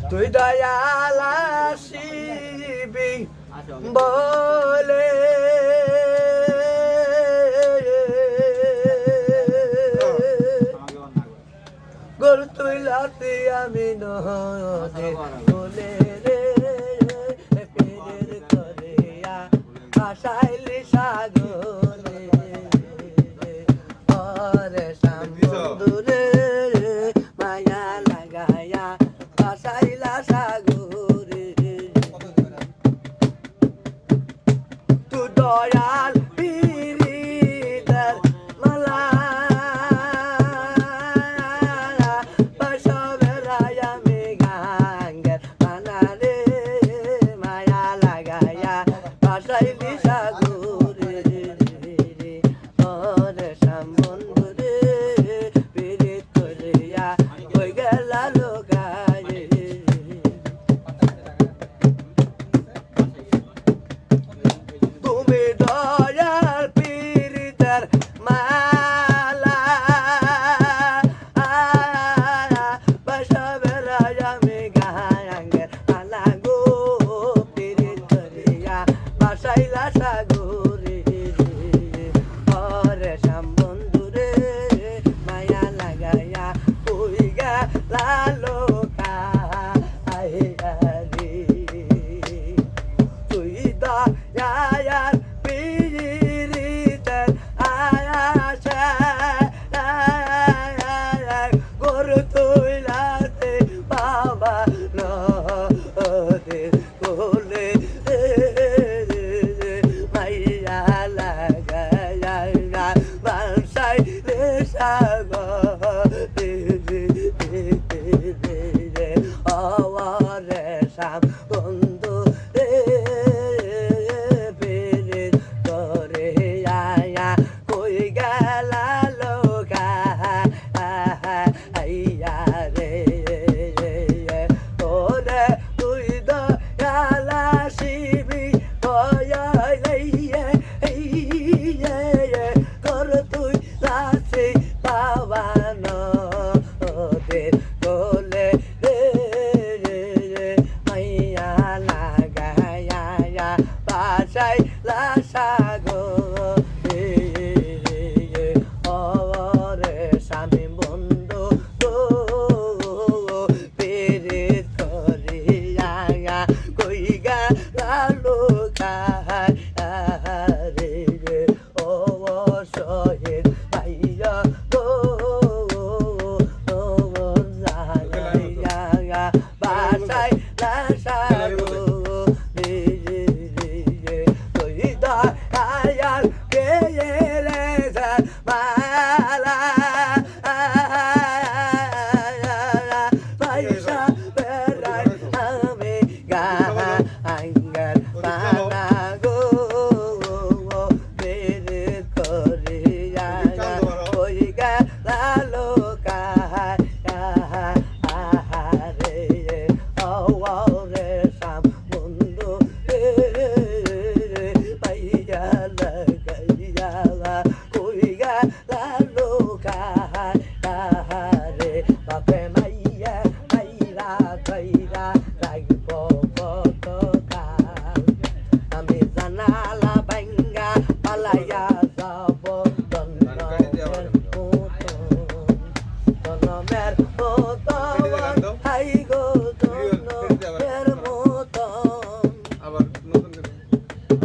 তুই দয়াল আসিবি বলে গরু তুই লাতি আমি নদে বলে রে পীরের করিয়া আশাইলি সাগরে ওরে সামুদ্রে মায়া লাগায়া আশাইলা সাগরে তু দয়াল পীরিতের মালা আশাইলি সাগরে ওরে সামুদ্রে পীরিত করিয়া ওই গেল লোকায়ে তুমি দয়াল পীরিতের মালা বসবে রাজামে গাঙ্গের মালা গো পীরিত করিয়া বাসাইলা সাগরে ওরে সামবন্ধুরে মায়া লাগাইয়া ওই গেলা লোকায়ে রে তুই দয়াল পীরিতের আশা গরু তুই লাতে বাবা নদে কোলে মাইয়া লাগাইয়া বাসাইলে সাগরে ওরে সাম বন্ধু পীরিত করে আয়া কই গেলা লোকাইয়া রে ওরে তুই দয়াল আসিবি কর তুই লাসি পাবান ওদের কোলে মাইয়া লাগাইয়া বাসাই লাসাগরে ওরে স্বামী বন্ধু পীরিত করিয়া কই গেলা লোকায়ে রে ও শহীদ ভাইয়া